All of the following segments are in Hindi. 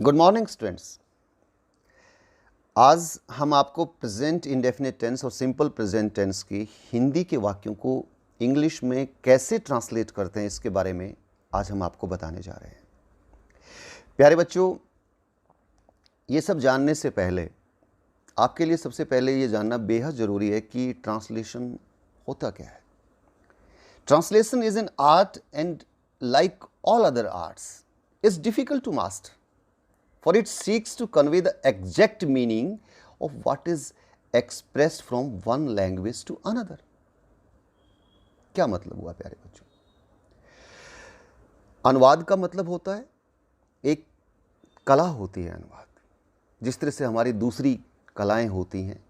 Good morning students. आज हम आपको प्रेजेंट इंडेफिनिट टेंस और सिंपल प्रेजेंट टेंस की हिंदी के वाक्यों को इंग्लिश में कैसे ट्रांसलेट करते हैं इसके बारे में आज हम आपको बताने जा रहे हैं। प्यारे बच्चों, ये सब जानने से पहले आपके लिए सबसे पहले ये जानना बेहद ज़रूरी है कि ट्रांसलेशन होता क्या है। Translation is an art and like all other arts is difficult to master, for it seeks to convey the exact meaning of what is expressed from one language to another। क्या मतलब हुआ प्यारे बच्चों? अनुवाद का मतलब होता है एक कला होती है अनुवाद, जिस तरह से हमारी दूसरी कलाएं होती हैं,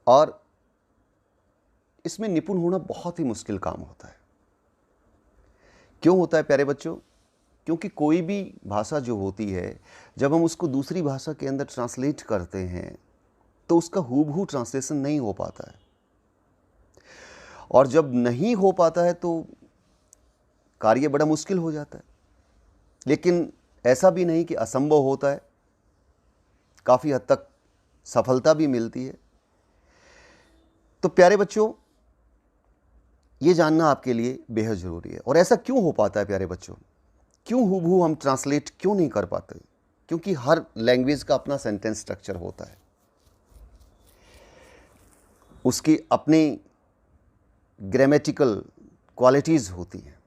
और इसमें निपुण होना बहुत ही मुश्किल काम होता है। क्यों होता है प्यारे बच्चों? क्योंकि कोई भी भाषा जो होती है, जब हम उसको दूसरी भाषा के अंदर ट्रांसलेट करते हैं तो उसका हूबहू ट्रांसलेशन नहीं हो पाता है, और जब नहीं हो पाता है तो कार्य बड़ा मुश्किल हो जाता है। लेकिन ऐसा भी नहीं कि असंभव होता है, काफ़ी हद तक सफलता भी मिलती है। तो प्यारे बच्चों, ये जानना आपके लिए बेहद ज़रूरी है। और ऐसा क्यों हो पाता है प्यारे बच्चों? क्यों हूबहू हम ट्रांसलेट क्यों नहीं कर पाते? क्योंकि हर लैंग्वेज का अपना सेंटेंस स्ट्रक्चर होता है, उसकी अपनी ग्रामेटिकल क्वालिटीज़ होती हैं।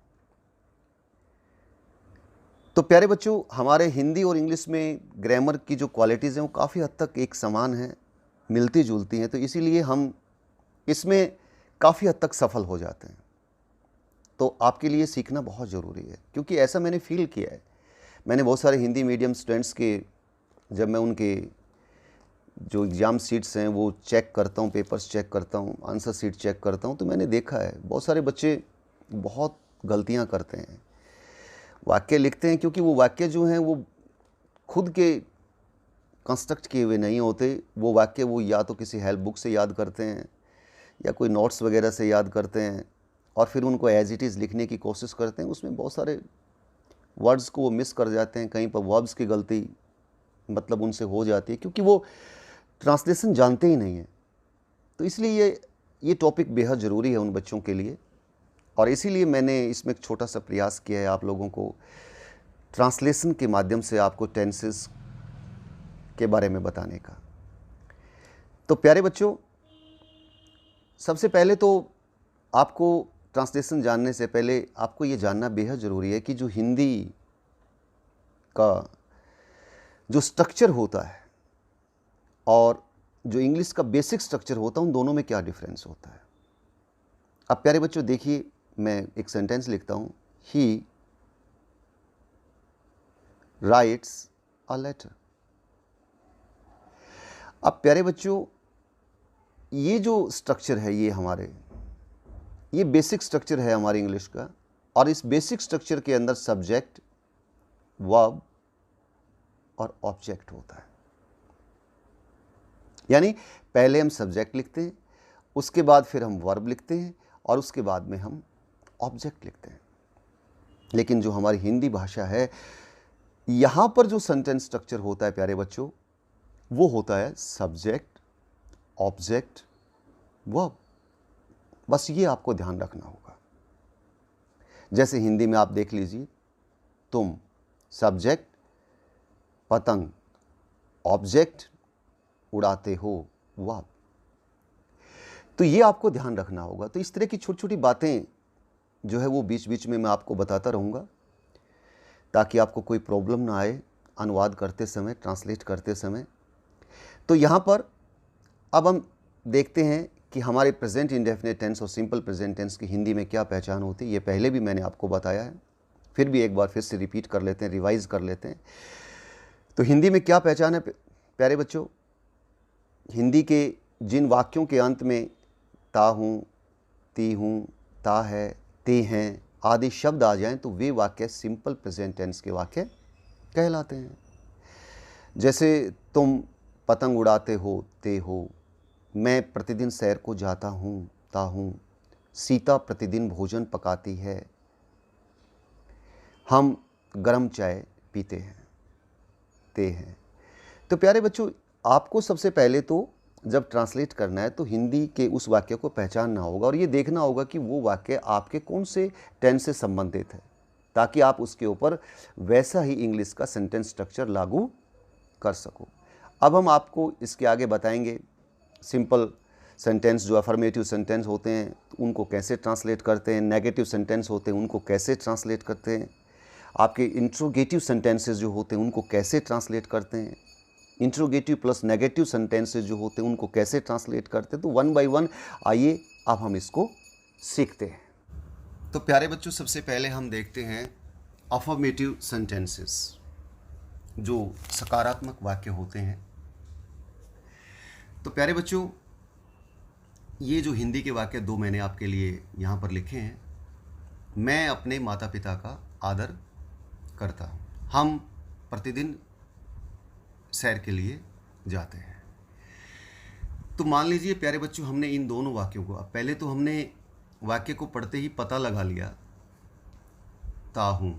तो प्यारे बच्चों, हमारे हिंदी और इंग्लिश में ग्रामर की जो क्वालिटीज़ हैं वो काफ़ी हद तक एक समान हैं, मिलती जुलती हैं। तो इसीलिए हम इसमें काफ़ी हद तक सफल हो जाते हैं। तो आपके लिए सीखना बहुत ज़रूरी है, क्योंकि ऐसा मैंने फील किया है। मैंने बहुत सारे हिंदी मीडियम स्टूडेंट्स के, जब मैं उनके जो एग्ज़ाम शीट्स हैं वो चेक करता हूँ, पेपर्स चेक करता हूँ, आंसर शीट चेक करता हूँ, तो मैंने देखा है बहुत सारे बच्चे बहुत गलतियाँ करते हैं। वाक्य लिखते हैं, क्योंकि वो वाक्य जो हैं वो खुद के कंस्ट्रक्ट किए हुए नहीं होते। वो वाक्य वो या तो किसी हेल्प बुक से याद करते हैं या कोई नोट्स वगैरह से याद करते हैं, और फिर उनको एज इट इज़ लिखने की कोशिश करते हैं। उसमें बहुत सारे वर्ड्स को वो मिस कर जाते हैं, कहीं पर वर्ब्स की गलती मतलब उनसे हो जाती है, क्योंकि वो ट्रांसलेशन जानते ही नहीं हैं। तो इसलिए ये टॉपिक बेहद ज़रूरी है उन बच्चों के लिए, और इसीलिए मैंने इसमें एक छोटा सा प्रयास किया है आप लोगों को ट्रांसलेशन के माध्यम से आपको टेंसेस के बारे में बताने का। तो प्यारे बच्चों, सबसे पहले तो आपको ट्रांसलेशन जानने से पहले आपको ये जानना बेहद ज़रूरी है कि जो हिंदी का जो स्ट्रक्चर होता है और जो इंग्लिश का बेसिक स्ट्रक्चर होता है, उन दोनों में क्या डिफरेंस होता है। अब प्यारे बच्चों देखिए, मैं एक सेंटेंस लिखता हूँ, ही राइट्स अ लेटर। अब प्यारे बच्चों, ये जो स्ट्रक्चर है ये बेसिक स्ट्रक्चर है हमारे इंग्लिश का, और इस बेसिक स्ट्रक्चर के अंदर सब्जेक्ट, वर्ब और ऑब्जेक्ट होता है। यानी पहले हम सब्जेक्ट लिखते हैं, उसके बाद फिर हम वर्ब लिखते हैं, और उसके बाद में हम ऑब्जेक्ट लिखते हैं। लेकिन जो हमारी हिंदी भाषा है, यहाँ पर जो सेंटेंस स्ट्रक्चर होता है प्यारे बच्चों, वो होता है सब्जेक्ट, ऑब्जेक्ट, वर्ब। बस ये आपको ध्यान रखना होगा। जैसे हिंदी में आप देख लीजिए, तुम सब्जेक्ट, पतंग ऑब्जेक्ट, उड़ाते हो वर्ब। तो ये आपको ध्यान रखना होगा। तो इस तरह की छोटी छोटी बातें जो है वो बीच बीच में मैं आपको बताता रहूँगा, ताकि आपको कोई प्रॉब्लम ना आए अनुवाद करते समय, ट्रांसलेट करते समय। तो यहाँ पर अब हम देखते हैं कि हमारे प्रेजेंट इंडेफिनिट टेंस और सिंपल प्रेजेंट टेंस की हिंदी में क्या पहचान होती है। ये पहले भी मैंने आपको बताया है, फिर भी एक बार फिर से रिपीट कर लेते हैं, रिवाइज कर लेते हैं। तो हिंदी में क्या पहचान है प्यारे बच्चों? हिंदी के जिन वाक्यों के अंत में ता हूँ, ती हूँ, ता है, ते हैं आदि शब्द आ जाएं, तो वे वाक्य सिंपल प्रेजेंट टेंस के वाक्य कहलाते हैं। जैसे तुम पतंग उड़ाते हो, ते हो, मैं प्रतिदिन सैर को जाता हूँ, ता हूँ, सीता प्रतिदिन भोजन पकाती है, हम गर्म चाय पीते हैं। देखते हैं। तो प्यारे बच्चों, आपको सबसे पहले तो जब ट्रांसलेट करना है तो हिंदी के उस वाक्य को पहचानना होगा और ये देखना होगा कि वो वाक्य आपके कौन से टेंस से संबंधित है, ताकि आप उसके ऊपर वैसा ही इंग्लिश का सेंटेंस स्ट्रक्चर लागू कर सको। अब हम आपको इसके आगे बताएंगे सिंपल सेंटेंस जो अफर्मेटिव सेंटेंस होते हैं उनको कैसे ट्रांसलेट करते हैं, नेगेटिव सेंटेंस होते हैं उनको कैसे ट्रांसलेट करते हैं, आपके इंट्रोगेटिव सेंटेंसेस जो होते हैं उनको कैसे ट्रांसलेट करते हैं, इंट्रोगेटिव प्लस नेगेटिव सेंटेंसेस जो होते हैं उनको कैसे ट्रांसलेट करते हैं। तो वन बाय वन आइए अब हम इसको सीखते हैं। तो प्यारे बच्चों, सबसे पहले हम देखते हैं अफर्मेटिव सेंटेंसेस, जो सकारात्मक वाक्य होते हैं। तो प्यारे बच्चों, ये जो हिंदी के वाक्य दो मैंने आपके लिए यहाँ पर लिखे हैं। मैं अपने माता पिता का आदर करता हूँ। हम प्रतिदिन सैर के लिए जाते हैं। तो मान लीजिए प्यारे बच्चों, हमने इन दोनों वाक्यों को, अब पहले तो हमने वाक्य को पढ़ते ही पता लगा लिया ताहूँ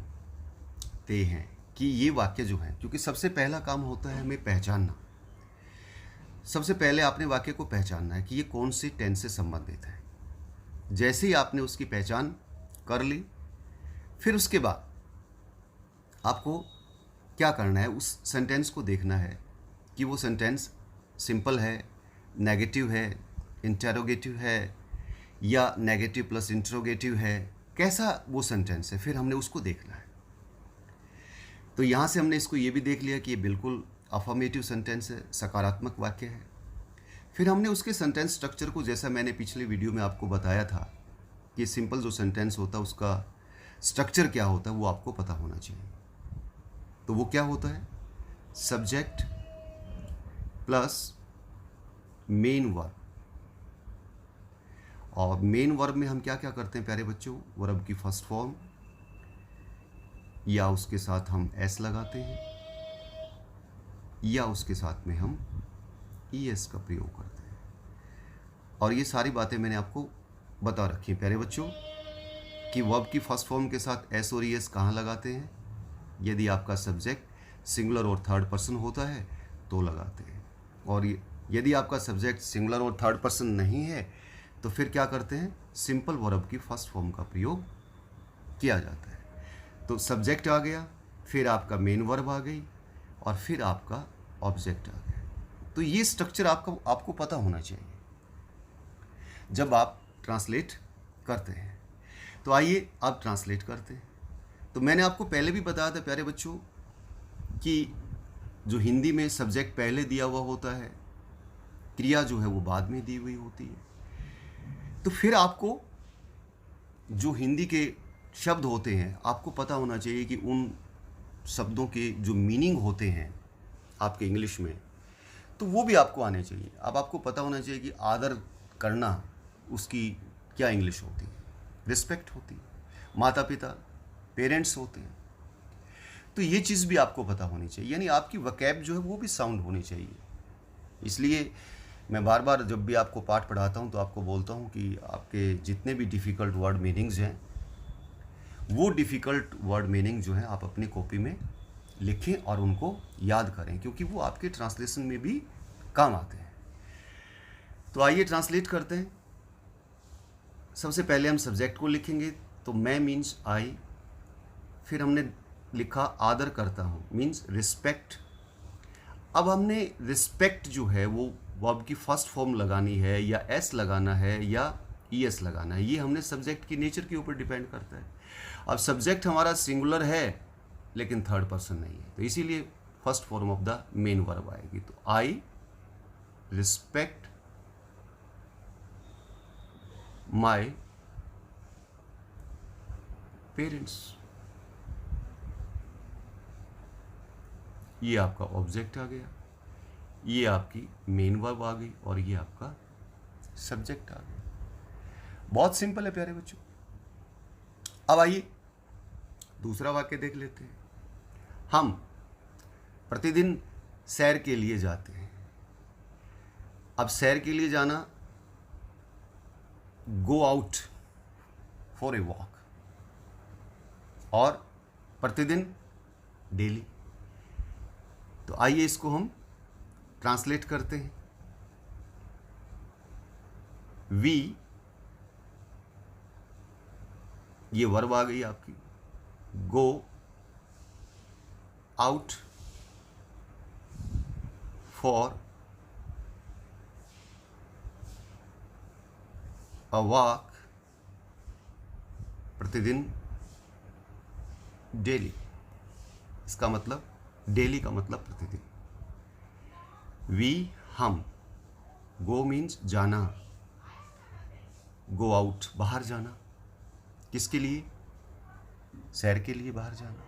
ते हैं कि ये वाक्य जो है, क्योंकि सबसे पहला काम होता है हमें पहचानना। सबसे पहले आपने वाक्य को पहचानना है कि ये कौन से टेंस से संबंधित है। जैसे ही आपने उसकी पहचान कर ली, फिर उसके बाद आपको क्या करना है, उस सेंटेंस को देखना है कि वो सेंटेंस सिंपल है, नेगेटिव है, इंटरोगेटिव है या नेगेटिव प्लस इंटरोगेटिव है, कैसा वो सेंटेंस है, फिर हमने उसको देखना है। तो यहाँ से हमने इसको ये भी देख लिया कि ये बिल्कुल अफर्मेटिव सेंटेंस है, सकारात्मक वाक्य है। फिर हमने उसके सेंटेंस स्ट्रक्चर को, जैसा मैंने पिछले वीडियो में आपको बताया था कि सिंपल जो सेंटेंस होता है उसका स्ट्रक्चर क्या होता है वो आपको पता होना चाहिए। तो वो क्या होता है, सब्जेक्ट प्लस मेन वर्ब। और मेन वर्ब में हम क्या क्या करते हैं प्यारे बच्चों, वर्ब की फर्स्ट फॉर्म या उसके साथ हम एस लगाते हैं या उसके साथ में हम ईएस का प्रयोग करते हैं। और ये सारी बातें मैंने आपको बता रखी हैं प्यारे बच्चों कि वर्ब की फर्स्ट फॉर्म के साथ एस और ईएस कहाँ लगाते हैं। यदि आपका सब्जेक्ट सिंगुलर और थर्ड पर्सन होता है तो लगाते हैं, और यदि आपका सब्जेक्ट सिंगुलर और थर्ड पर्सन नहीं है तो फिर क्या करते हैं, सिंपल वर्ब की फर्स्ट फॉर्म का प्रयोग किया जाता है। तो सब्जेक्ट आ गया, फिर आपका मेन वर्ब आ गई और फिर आपका ऑब्जेक्ट आ गया। तो ये स्ट्रक्चर आपको पता होना चाहिए जब आप ट्रांसलेट करते हैं। तो आइए आप ट्रांसलेट करते हैं। तो मैंने आपको पहले भी बताया था प्यारे बच्चों कि जो हिंदी में सब्जेक्ट पहले दिया हुआ होता है, क्रिया जो है वो बाद में दी हुई होती है। तो फिर आपको जो हिंदी के शब्द होते हैं आपको पता होना चाहिए कि उन शब्दों के जो मीनिंग होते हैं आपके इंग्लिश में, तो वो भी आपको आने चाहिए। अब आपको पता होना चाहिए कि आदर करना उसकी क्या इंग्लिश होती है, रिस्पेक्ट होती है, माता पिता पेरेंट्स होते हैं। तो ये चीज़ भी आपको पता होनी चाहिए, यानी आपकी वकैब जो है वो भी साउंड होनी चाहिए। इसलिए मैं बार बार जब भी आपको पाठ पढ़ाता हूँ तो आपको बोलता हूँ कि आपके जितने भी डिफ़िकल्ट वर्ड मीनिंग्स हैं वो डिफ़िकल्ट वर्ड मीनिंग जो है आप अपनी कॉपी में लिखें और उनको याद करें, क्योंकि वो आपके ट्रांसलेशन में भी काम आते हैं। तो आइए ट्रांसलेट करते हैं। सबसे पहले हम सब्जेक्ट को लिखेंगे, तो मैं मीन्स आई, फिर हमने लिखा आदर करता हूँ मीन्स रिस्पेक्ट। अब हमने रिस्पेक्ट जो है वो वर्ब की फर्स्ट फॉर्म लगानी है या एस लगाना है या ईएस लगाना है, ये हमने सब्जेक्ट की नेचर के ऊपर डिपेंड करता है। अब सब्जेक्ट हमारा सिंगुलर है लेकिन थर्ड पर्सन नहीं है, तो इसीलिए first form of the main verb आएगी। तो आई रिस्पेक्ट माय पेरेंट्स, ये आपका ऑब्जेक्ट आ गया, ये आपकी मेन वर्ब आ गई और ये आपका सब्जेक्ट आ गया। बहुत सिंपल है प्यारे बच्चों। अब आइए दूसरा वाक्य देख लेते हैं। हम प्रतिदिन सैर के लिए जाते हैं। अब सैर के लिए जाना, गो आउट फॉर ए वॉक, और प्रतिदिन डेली। तो आइए इसको हम ट्रांसलेट करते हैं। वी, ये वर्ब आ गई आपकी, गो आउट फॉर अ वॉक, प्रतिदिन, डेली। इसका मतलब डेली का मतलब प्रतिदिन। वी, हम, गो मीन्स जाना, गो आउट बाहर जाना, किसके लिए? सैर के लिए बाहर जाना।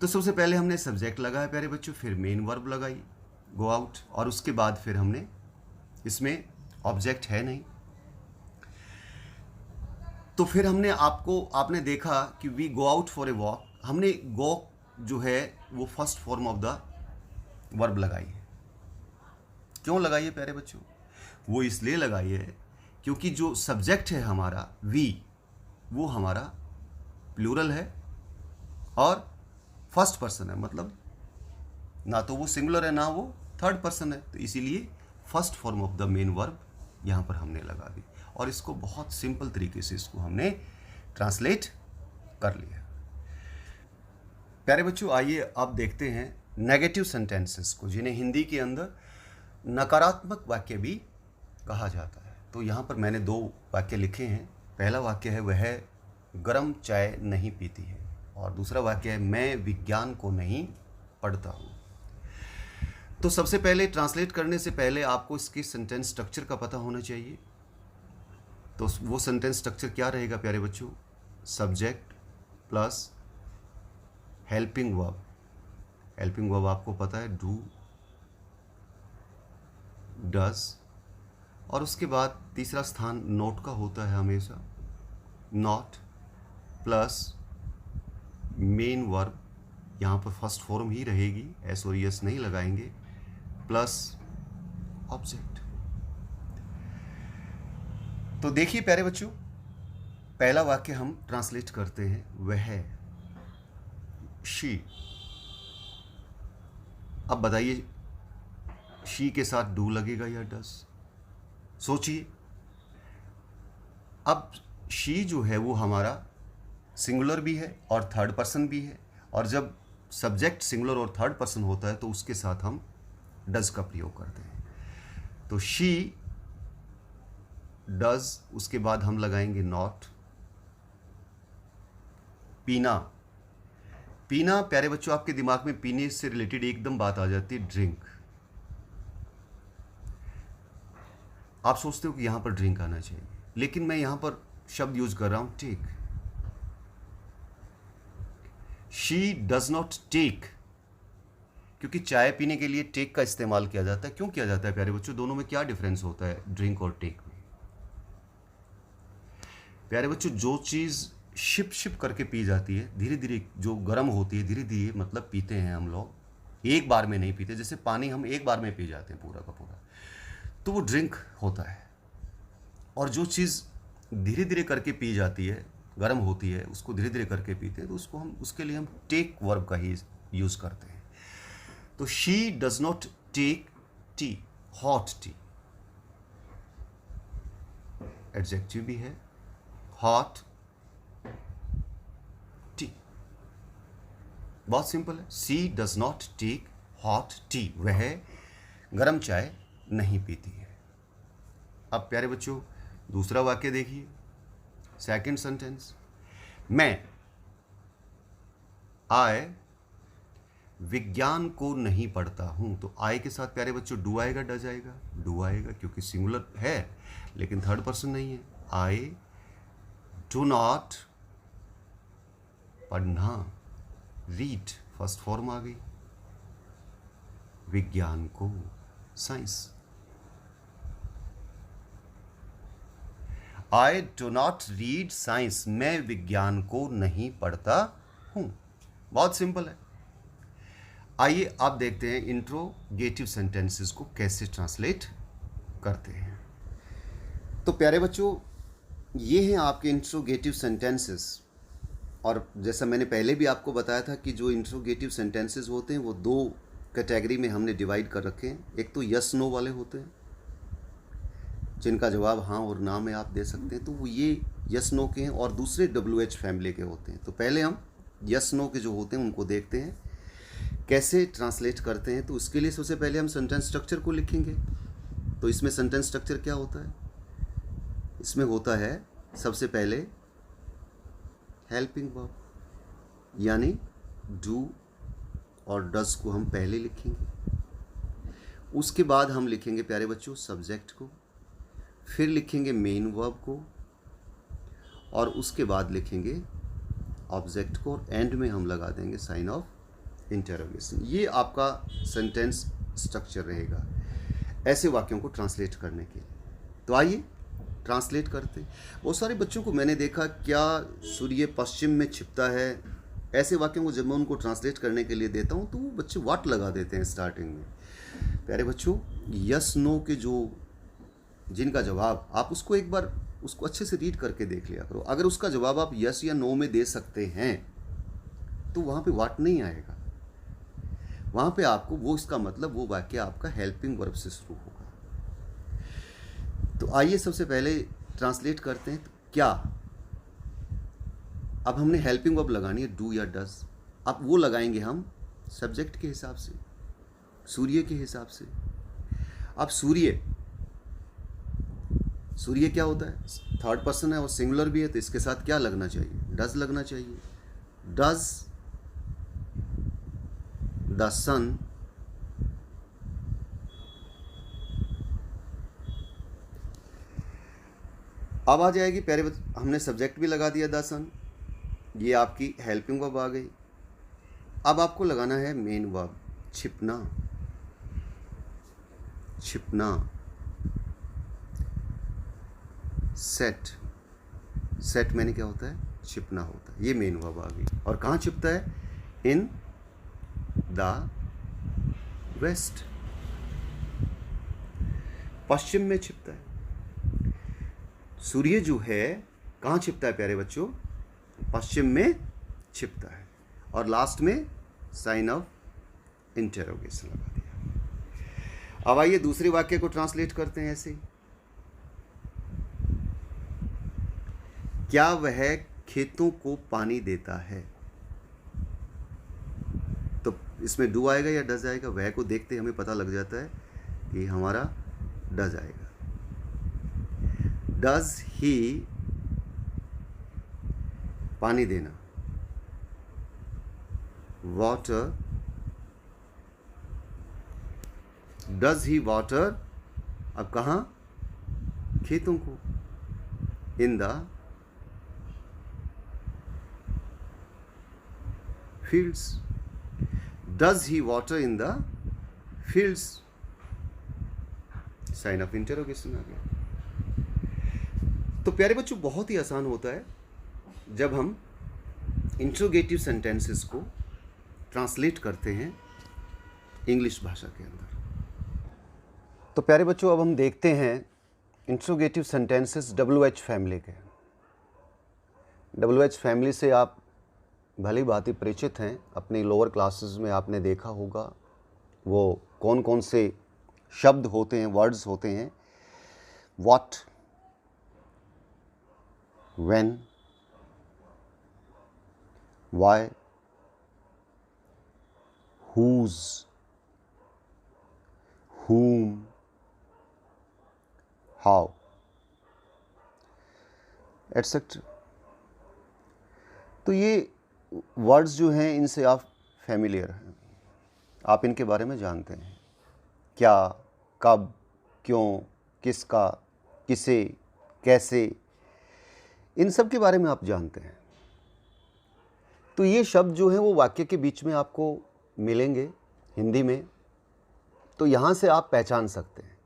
तो सबसे पहले हमने सब्जेक्ट लगाया प्यारे बच्चों, फिर मेन वर्ब लगाई गो आउट, और उसके बाद फिर हमने, इसमें ऑब्जेक्ट है नहीं, तो फिर हमने आपने देखा कि we go out for a walk, हमने गो जो है वो first form of the verb लगाई है। क्यों लगाई है प्यारे बच्चों? वो इसलिए लगाई है क्योंकि जो सब्जेक्ट है हमारा वी, वो हमारा प्लूरल है और फर्स्ट पर्सन है, मतलब ना तो वो सिंगुलर है ना वो थर्ड पर्सन है, तो इसीलिए first form of the main verb यहाँ पर हमने लगा दी, और इसको बहुत सिंपल तरीके से इसको हमने ट्रांसलेट कर लिया। प्यारे बच्चों, आइए अब देखते हैं नेगेटिव सेंटेंसेस को, जिन्हें हिंदी के अंदर नकारात्मक वाक्य भी कहा जाता है। तो यहाँ पर मैंने 2 वाक्य लिखे हैं। पहला वाक्य है वह गर्म चाय नहीं पीती है, और दूसरा वाक्य है मैं विज्ञान को नहीं पढ़ता हूँ। तो सबसे पहले ट्रांसलेट करने से पहले आपको इसकी सेंटेंस स्ट्रक्चर का पता होना चाहिए। तो वो सेंटेंस स्ट्रक्चर क्या रहेगा प्यारे बच्चों? Subject plus helping verb. Helping verb आपको पता है डू, डज, और उसके बाद तीसरा स्थान नोट का होता है हमेशा, नॉट, प्लस मेन वर्ब, यहाँ पर फर्स्ट फॉर्म ही रहेगी, एस और एस नहीं लगाएंगे, प्लस ऑब्जेक्ट। तो देखिए प्यारे बच्चों, पहला वाक्य हम ट्रांसलेट करते हैं, वह शी। अब बताइए शी के साथ डू लगेगा या डस? सोचिए। अब शी जो है वो हमारा सिंगुलर भी है और थर्ड पर्सन भी है, और जब सब्जेक्ट सिंगुलर और थर्ड पर्सन होता है तो उसके साथ हम डज का प्रयोग करते हैं। तो शी डज, उसके बाद हम लगाएंगे नॉट। पीना, पीना प्यारे बच्चों आपके दिमाग में पीने से रिलेटेड एकदम बात आ जाती है, ड्रिंक। आप सोचते हो कि यहां पर ड्रिंक आना चाहिए, लेकिन मैं यहां पर शब्द यूज कर रहा हूं take. She does not take, क्योंकि चाय पीने के लिए टेक का इस्तेमाल किया जाता है। क्यों किया जाता है प्यारे बच्चों? दोनों में क्या डिफरेंस होता है ड्रिंक और टेक में? प्यारे बच्चों, जो चीज़ शिप शिप करके पी जाती है, धीरे धीरे जो गर्म होती है, धीरे धीरे मतलब पीते हैं हम लोग, एक बार में नहीं पीते। जैसे पानी हम एक बार में पी जाते हैं पूरा का पूरा, तो वो ड्रिंक होता है। और जो चीज़ धीरे धीरे करके पी जाती है, गर्म होती है, उसको धीरे धीरे करके पीते हैं, तो उसको हम, उसके लिए हम टेक वर्ब का ही यूज़ करते हैं। तो she does not take tea, hot tea, adjective भी है, हॉट टी। बहुत सिंपल है, she does not take hot tea, वह गर्म चाय नहीं पीती है। अब प्यारे बच्चों दूसरा वाक्य देखिए, सेकंड सेंटेंस, मैं, आई विज्ञान को नहीं पढ़ता हूं। तो आई के साथ प्यारे बच्चों डू आएगा, डज आएगा? डू आएगा, क्योंकि सिंगुलर है लेकिन थर्ड पर्सन नहीं है। आई डू नॉट पढ़ना, रीड फर्स्ट फॉर्म आ गई, विज्ञान को, science. I do not read science, मैं विज्ञान को नहीं पढ़ता हूं। बहुत सिंपल है। आइए आप देखते हैं इंट्रोगेटिव सेंटेंसेस को कैसे ट्रांसलेट करते हैं। तो प्यारे बच्चों, ये हैं आपके इंट्रोगेटिव सेंटेंसेस। और जैसा मैंने पहले भी आपको बताया था कि जो इंट्रोगेटिव सेंटेंसेस होते हैं वो दो कैटेगरी में हमने डिवाइड कर रखे हैं। एक तो यस नो वाले होते हैं जिनका जवाब हाँ और ना में आप दे सकते हैं, तो वो ये यस नो के हैं, और दूसरे WH फैमिली के होते हैं। तो पहले हम यस नो के जो होते हैं उनको देखते हैं कैसे ट्रांसलेट करते हैं। तो उसके लिए सबसे पहले हम सेंटेंस स्ट्रक्चर को लिखेंगे। तो इसमें सेंटेंस स्ट्रक्चर क्या होता है? इसमें होता है सबसे पहले हेल्पिंग वर्ब, यानी डू और डज को हम पहले लिखेंगे। उसके बाद हम लिखेंगे प्यारे बच्चों सब्जेक्ट को, फिर लिखेंगे मेन वर्ब को, और उसके बाद लिखेंगे ऑब्जेक्ट को, और एंड में हम लगा देंगे साइन ऑफ इंटरोगेशन। ये आपका सेंटेंस स्ट्रक्चर रहेगा ऐसे वाक्यों को ट्रांसलेट करने के लिए। तो आइए ट्रांसलेट करते। बहुत सारे बच्चों को मैंने देखा, क्या सूर्य पश्चिम में छिपता है, ऐसे वाक्यों को जब मैं उनको ट्रांसलेट करने के लिए देता हूँ तो वो बच्चे वाट लगा देते हैं स्टार्टिंग में। प्यारे बच्चों, यस नो के जो जिनका जवाब आप उसको एक बार उसको अच्छे से रीड करके देख लिया करो। अगर उसका जवाब आप यस या नो में दे सकते हैं तो वहाँ पे वाट नहीं आएगा, वहाँ पे आपको वो इसका मतलब वो वाक्य आपका हेल्पिंग वर्ब से शुरू होगा। तो आइए सबसे पहले ट्रांसलेट करते हैं। तो क्या, अब हमने हेल्पिंग वर्ब लगानी है डू या डज। अब वो लगाएंगे हम सब्जेक्ट के हिसाब से, सूर्य के हिसाब से। अब सूर्य क्या होता है? थर्ड पर्सन है और सिंगुलर भी है, तो इसके साथ क्या लगना चाहिए? डज लगना चाहिए। डज द सन अब आ जाएगी प्यारे, हमने सब्जेक्ट भी लगा दिया द सन, ये आपकी हेल्पिंग वर्ब आ गई। अब आपको लगाना है मेन वर्ब, छिपना। सेट मैंने क्या होता है? छिपना होता है। ये मेन वर्ब आ गई। और कहाँ छिपता है? इन द वेस्ट, पश्चिम में छिपता है। सूर्य जो है कहाँ छिपता है प्यारे बच्चों? पश्चिम में छिपता है। और लास्ट में साइन ऑफ इंटरोगेशन लगा दिया। अब आइए दूसरे वाक्य को ट्रांसलेट करते हैं ऐसे। क्या वह खेतों को पानी देता है? तो इसमें डू आएगा या डज आएगा? वह को देखते हमें पता लग जाता है कि हमारा डज आएगा। डज ही पानी देना, वाटर, डज ही वाटर, अब कहाँ? खेतों को, in the fields. Does he water in the fields, sign of interrogation आ गया। तो प्यारे बच्चों, बहुत ही आसान होता है जब हम इंट्रोगेटिव सेंटेंसेस को ट्रांसलेट करते हैं इंग्लिश भाषा के अंदर। तो प्यारे बच्चों, अब हम देखते हैं इंट्रोगेटिव सेंटेंसेस WH फैमिली के। WH फैमिली से आप भली भांति परिचित हैं, अपनी लोअर क्लासेस में आपने देखा होगा वो कौन कौन से शब्द होते हैं, वर्ड्स होते हैं। What, when, why, whose, whom, how, etc. तो ये वर्ड्स जो हैं इनसे आप फैमिलियर हैं, आप इनके बारे में जानते हैं। क्या, कब, क्यों, किसका, किसे, कैसे, इन सब के बारे में आप जानते हैं। तो ये शब्द जो हैं वो वाक्य के बीच में आपको मिलेंगे हिंदी में, तो यहाँ से आप पहचान सकते हैं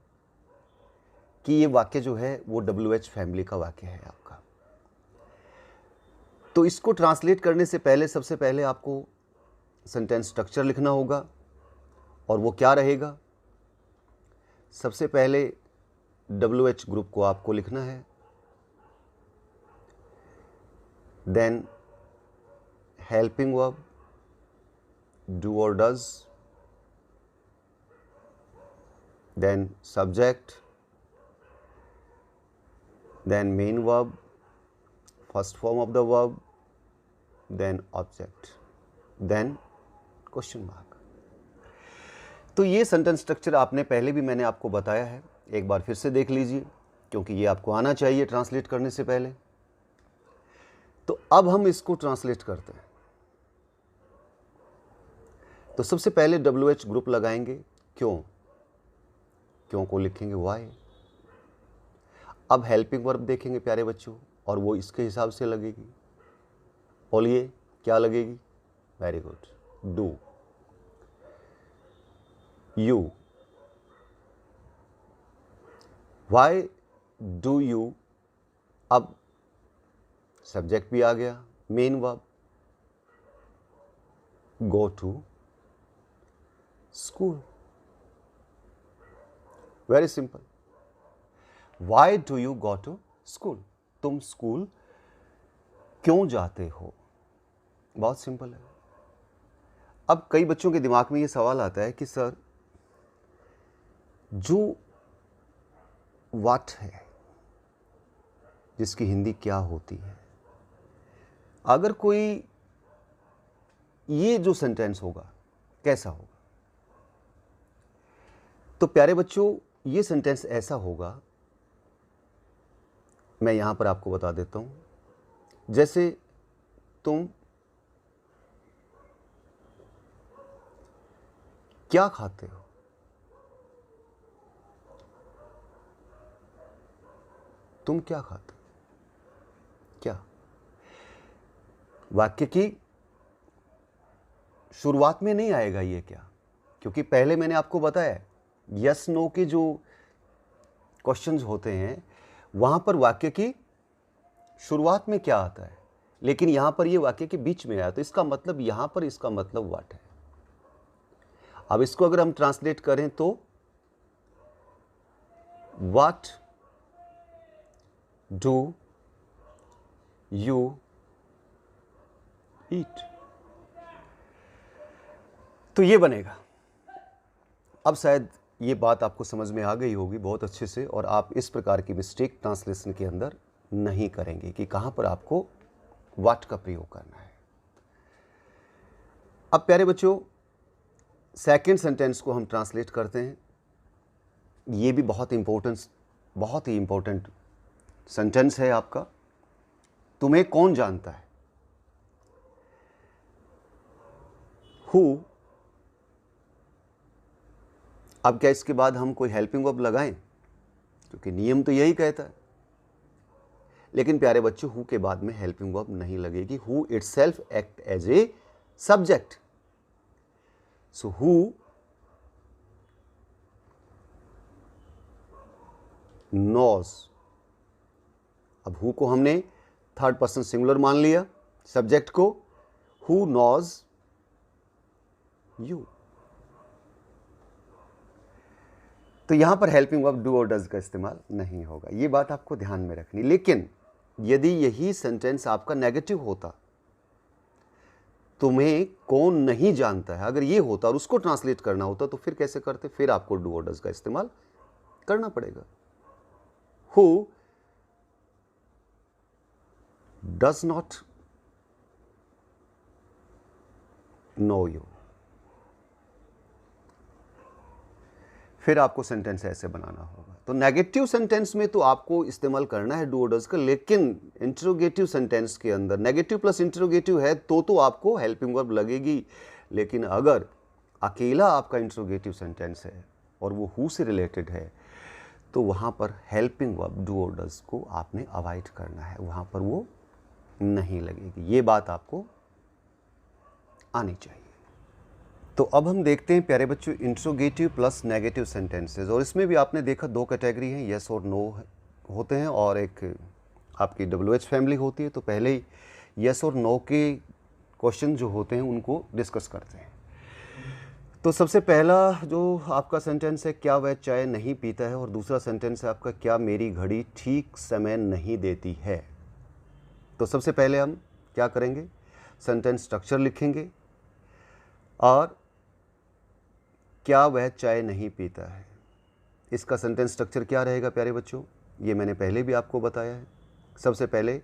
कि ये वाक्य जो है वो WH फैमिली का वाक्य है आपका। तो इसको ट्रांसलेट करने से पहले सबसे पहले आपको सेंटेंस स्ट्रक्चर लिखना होगा, और वो क्या रहेगा? सबसे पहले WH ग्रुप को आपको लिखना है, then helping verb, do or does, then subject, then main verb, first form of the verb, then object, then question mark. तो ये सेंटेंस स्ट्रक्चर आपने पहले भी मैंने आपको बताया है, एक बार फिर से देख लीजिए क्योंकि ये आपको आना चाहिए ट्रांसलेट करने से पहले. तो अब हम इसको ट्रांसलेट करते हैं. तो सबसे पहले WH ग्रुप लगाएंगे. क्यों को लिखेंगे वाई. अब हेल्पिंग वर्ब देखेंगे प्यारे बच्चों और वो इसके हिसाब से लगेगी. बोलिए क्या लगेगी? Very good. Do, you. Why do you. अब सब्जेक्ट भी आ गया. Main verb, go to school. Very simple. Why do you go to school. तुम स्कूल क्यों जाते हो? बहुत सिंपल है. अब कई बच्चों के दिमाग में ये सवाल आता है कि सर जो वाट है जिसकी हिंदी क्या होती है, अगर कोई ये जो सेंटेंस होगा कैसा होगा? तो प्यारे बच्चों ये सेंटेंस ऐसा होगा, मैं यहां पर आपको बता देता हूं. जैसे तुम क्या खाते हो? तुम क्या खाते हो? क्या वाक्य की शुरुआत में नहीं आएगा ये क्या, क्योंकि पहले मैंने आपको बताया यस नो के जो क्वेश्चंस होते हैं वहां पर वाक्य की शुरुआत में क्या आता है, लेकिन यहां पर ये वाक्य के बीच में आया. तो इसका मतलब यहां पर इसका मतलब व्हाट है. अब इसको अगर हम ट्रांसलेट करें तो व्हाट डू यू ईट. तो ये बनेगा. अब शायद ये बात आपको समझ में आ गई होगी बहुत अच्छे से और आप इस प्रकार की मिस्टेक ट्रांसलेशन के अंदर नहीं करेंगे कि कहां पर आपको व्हाट का प्रयोग करना है. अब प्यारे बच्चों सेकंड सेंटेंस को हम ट्रांसलेट करते हैं. ये भी बहुत ही इंपॉर्टेंट सेंटेंस है आपका. तुम्हें कौन जानता है? हु. अब क्या इसके बाद हम कोई हेल्पिंग वर्ब लगाएं? क्योंकि नियम तो यही कहता है. लेकिन प्यारे बच्चों हु के बाद में हेल्पिंग वर्ब नहीं लगेगी. Who itself act as a subject. So who knows. अब हु को हमने थर्ड पर्सन सिंगुलर मान लिया, सब्जेक्ट को. Who knows you. तो यहां पर हेल्पिंग वर्ब डू और डज का इस्तेमाल नहीं होगा. ये बात आपको ध्यान में रखनी. लेकिन यदि यही सेंटेंस आपका नेगेटिव होता, तुम्हें कौन नहीं जानता है, अगर ये होता और उसको ट्रांसलेट करना होता तो फिर कैसे करते? फिर आपको डू और डज का इस्तेमाल करना पड़ेगा. Who does not know you. फिर आपको सेंटेंस ऐसे बनाना होगा. तो नेगेटिव सेंटेंस में तो आपको इस्तेमाल करना है डू और डज का, लेकिन इंटरोगेटिव सेंटेंस के अंदर नेगेटिव प्लस इंटरोगेटिव है तो आपको हेल्पिंग वर्ब लगेगी. लेकिन अगर अकेला आपका इंटरोगेटिव सेंटेंस है और वो हु से रिलेटेड है तो वहाँ पर हेल्पिंग वर्ब डू और डज को आपने अवॉइड करना है, वहाँ पर वो नहीं लगेगी. ये बात आपको आनी चाहिए. तो अब हम देखते हैं प्यारे बच्चों इंट्रोगेटिव प्लस नेगेटिव सेंटेंसेस. और इसमें भी आपने देखा दो कैटेगरी हैं, यस और नो होते हैं और एक आपकी WH फैमिली होती है. तो पहले ही यस और नो के क्वेश्चन जो होते हैं उनको डिस्कस करते हैं. तो सबसे पहला जो आपका सेंटेंस है, क्या वह चाय नहीं पीता है, और दूसरा सेंटेंस है आपका, क्या मेरी घड़ी ठीक समय नहीं देती है. तो सबसे पहले हम क्या करेंगे, सेंटेंस स्ट्रक्चर लिखेंगे और क्या वह चाय नहीं पीता है, इसका सेंटेंस स्ट्रक्चर क्या रहेगा प्यारे बच्चों, ये मैंने पहले भी आपको बताया है। सबसे पहले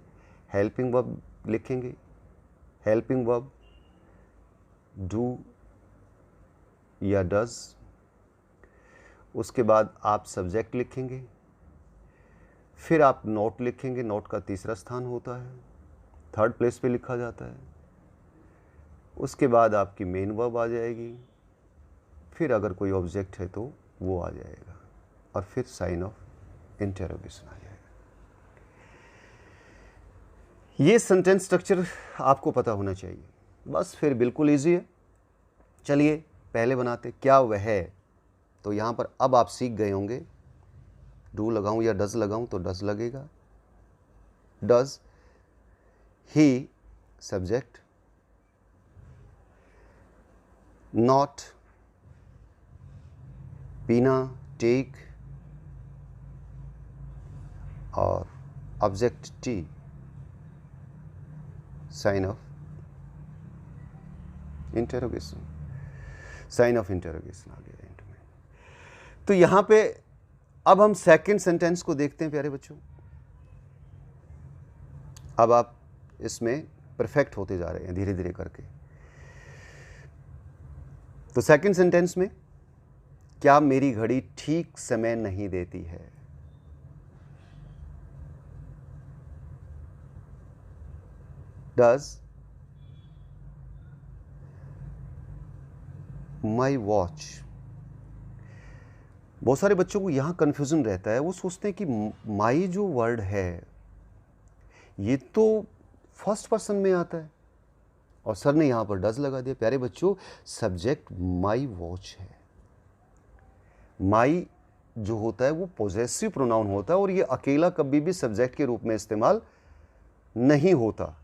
हेल्पिंग वर्ब लिखेंगे, हेल्पिंग वर्ब डू या डज। उसके बाद आप सब्जेक्ट लिखेंगे, फिर आप नोट लिखेंगे, नोट का तीसरा स्थान होता है, थर्ड प्लेस पे लिखा जाता है। उसके बाद आपकी मेन वर्ब आ जाएगी, फिर अगर कोई ऑब्जेक्ट है तो वो आ जाएगा, और फिर साइन ऑफ इंटरोगेशन आ जाएगा। ये सेंटेंस स्ट्रक्चर आपको पता होना चाहिए, बस फिर बिल्कुल इजी है। चलिए पहले बनाते, क्या वह है, तो यहाँ पर अब आप सीख गए होंगे, डू लगाऊं या डज लगाऊं, तो डज लगेगा। डज ही सब्जेक्ट, नॉट पीना टेक, और ऑब्जेक्ट टी sign of interrogation, sign of interrogation आ गया एंड में। तो यहाँ पे अब हम सेकंड सेंटेंस को देखते हैं प्यारे बच्चों। अब आप इसमें परफेक्ट होते जा रहे हैं धीरे धीरे करके। तो सेकंड सेंटेंस में, क्या मेरी घड़ी ठीक समय नहीं देती है, डज माई वॉच। बहुत सारे बच्चों को यहां कंफ्यूजन रहता है, वो सोचते हैं कि माई जो वर्ड है ये तो फर्स्ट पर्सन में आता है, और सर ने यहां पर डज लगा दिया। प्यारे बच्चों, सब्जेक्ट माई वॉच है। माई जो होता है वो पॉजेसिव प्रोनाउन होता है, और ये अकेला कभी भी सब्जेक्ट के रूप में इस्तेमाल नहीं होता,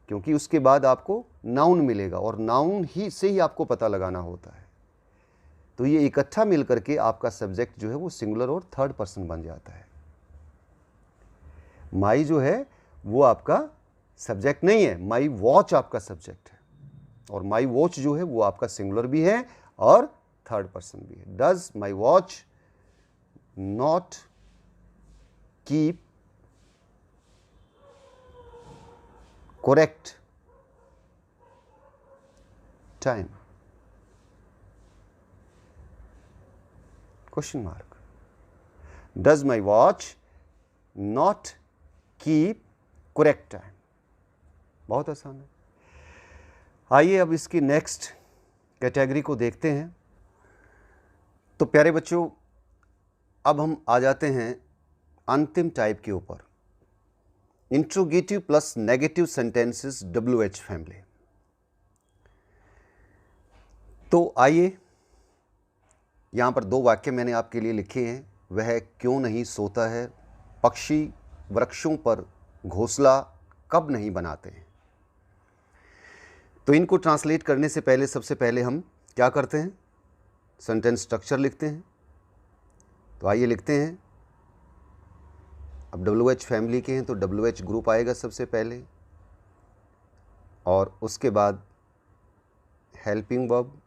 क्योंकि उसके बाद आपको नाउन मिलेगा, और नाउन ही से ही आपको पता लगाना होता है। तो ये इकट्ठा मिलकर के आपका सब्जेक्ट जो है वो सिंगुलर और थर्ड पर्सन बन जाता है। माई जो है वो आपका सब्जेक्ट नहीं है, माई वॉच आपका सब्जेक्ट है, और माई वॉच जो है वो आपका सिंगुलर भी है और थर्ड पर्सन भी है। Does my watch not keep correct time, question mark, does my watch not keep correct time। बहुत आसान है। आइए अब इसकी नेक्स्ट कैटेगरी को देखते हैं। तो प्यारे बच्चों, अब हम आ जाते हैं अंतिम टाइप के ऊपर, interrogative plus negative sentences WH family. तो आइए, यहाँ पर दो वाक्य मैंने आपके लिए लिखे हैं। वह क्यों नहीं सोता है, पक्षी वृक्षों पर घोंसला कब नहीं बनाते हैं। तो इनको ट्रांसलेट करने से पहले सबसे पहले हम क्या करते हैं, सेंटेंस स्ट्रक्चर लिखते हैं। तो आइए लिखते हैं। अब WH फैमिली के हैं तो WH ग्रुप आएगा सबसे पहले, और उसके बाद हेल्पिंग वर्ब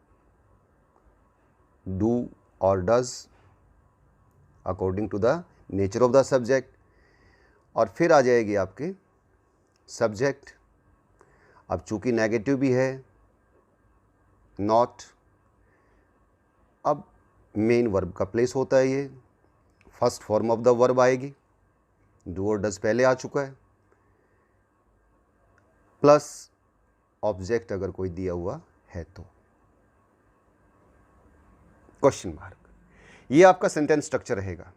डू और does according to the nature of the subject, और फिर आ जाएगी आपके सब्जेक्ट। अब चूंकि नेगेटिव भी है, नॉट, अब मेन वर्ब का प्लेस होता है, ये first form of the verb आएगी, डू और डज पहले आ चुका है, प्लस ऑब्जेक्ट अगर कोई दिया हुआ है तो क्वेश्चन मार्क। ये आपका सेंटेंस स्ट्रक्चर रहेगा।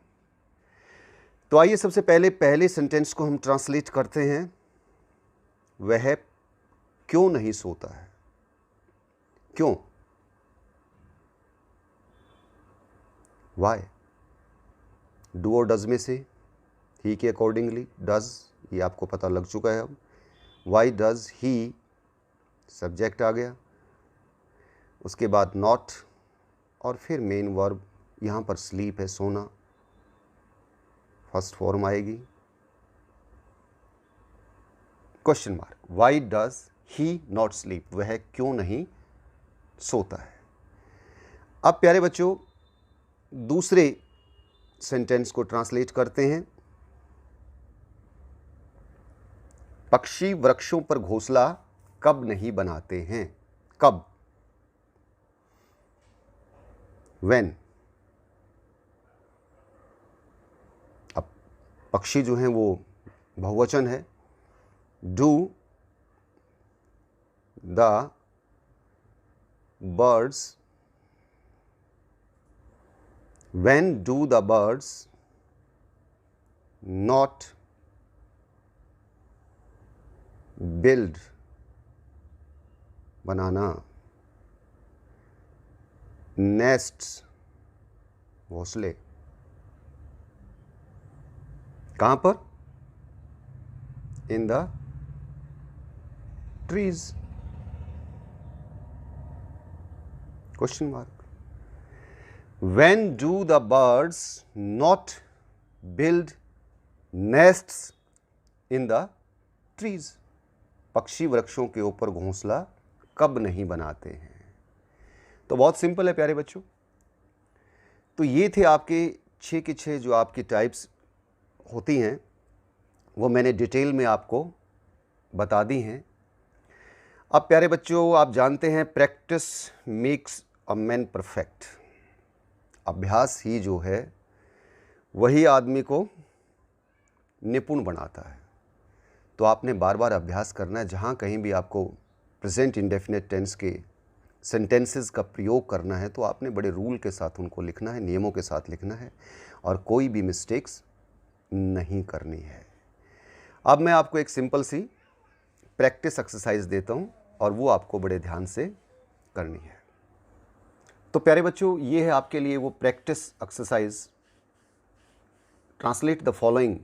तो आइए सबसे पहले पहले सेंटेंस को हम ट्रांसलेट करते हैं। वह क्यों नहीं सोता है, क्यों, वाई, डू और डज में से ही के अकॉर्डिंगली, डज ये आपको पता लग चुका है अब, वाई डज ही सब्जेक्ट आ गया, उसके बाद नॉट, और फिर मेन वर्ब, यहाँ पर स्लीप है, सोना, फर्स्ट फॉर्म आएगी, question mark, why does he not sleep, वह क्यों नहीं सोता है। अब प्यारे बच्चों दूसरे सेंटेंस को ट्रांसलेट करते हैं। पक्षी वृक्षों पर घोंसला कब नहीं बनाते हैं, कब, व्हेन। अब पक्षी जो हैं वो बहुवचन है, do the birds, when do the birds not build, banana, nests, घोंसले, कहाँ पर, in the trees, question mark. When do the birds not build nests in the trees? पक्षी वृक्षों के ऊपर घोंसला कब नहीं बनाते हैं। तो बहुत सिंपल है प्यारे बच्चों। तो ये थे आपके 6 के 6 जो आपकी टाइप्स होती हैं, वो मैंने डिटेल में आपको बता दी हैं। अब प्यारे बच्चों आप जानते हैं practice makes a man perfect. अभ्यास ही जो है वही आदमी को निपुण बनाता है। तो आपने बार बार अभ्यास करना है। जहाँ कहीं भी आपको प्रेजेंट इंडेफिनिट टेंस के सेंटेंसेस का प्रयोग करना है तो आपने बड़े रूल के साथ उनको लिखना है, नियमों के साथ लिखना है और कोई भी मिस्टेक्स नहीं करनी है। अब मैं आपको एक सिंपल सी प्रैक्टिस एक्सरसाइज देता हूँ और वो आपको बड़े ध्यान से करनी है। तो प्यारे बच्चों ये है आपके लिए वो practice exercise. Translate the following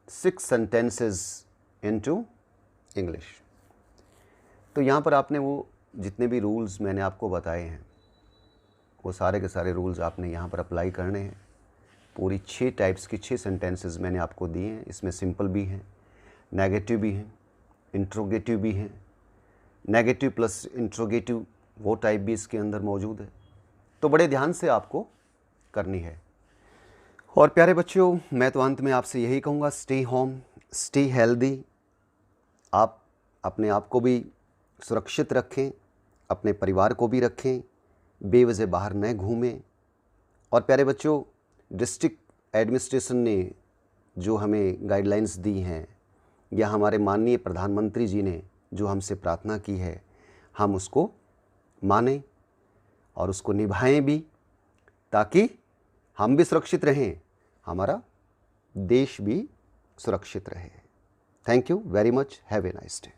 6 sentences into English. तो यहाँ पर आपने वो जितने भी रूल्स मैंने आपको बताए हैं वो सारे के सारे रूल्स आपने यहाँ पर अप्लाई करने हैं। पूरी 6 टाइप्स की 6 सेंटेंसेस मैंने आपको दिए हैं। इसमें सिंपल भी हैं, नेगेटिव भी हैं, इंट्रोगेटिव भी हैं, नेगेटिव प्लस इंट्रोगेटिव वो टाइप भी इसके अंदर मौजूद है। तो बड़े ध्यान से आपको करनी है। और प्यारे बच्चों मैं तो अंत में आपसे यही कहूँगा, स्टे होम, स्टे हेल्दी। आप अपने आप को भी सुरक्षित रखें, अपने परिवार को भी रखें, बेवजह बाहर न घूमें। और प्यारे बच्चों डिस्ट्रिक्ट एडमिनिस्ट्रेशन ने जो हमें गाइडलाइंस दी हैं या हमारे माननीय प्रधानमंत्री जी ने जो हमसे प्रार्थना की है, हम उसको मानें और उसको निभाएं भी, ताकि हम भी सुरक्षित रहें, हमारा देश भी सुरक्षित रहे। Thank you very much. Have a nice day.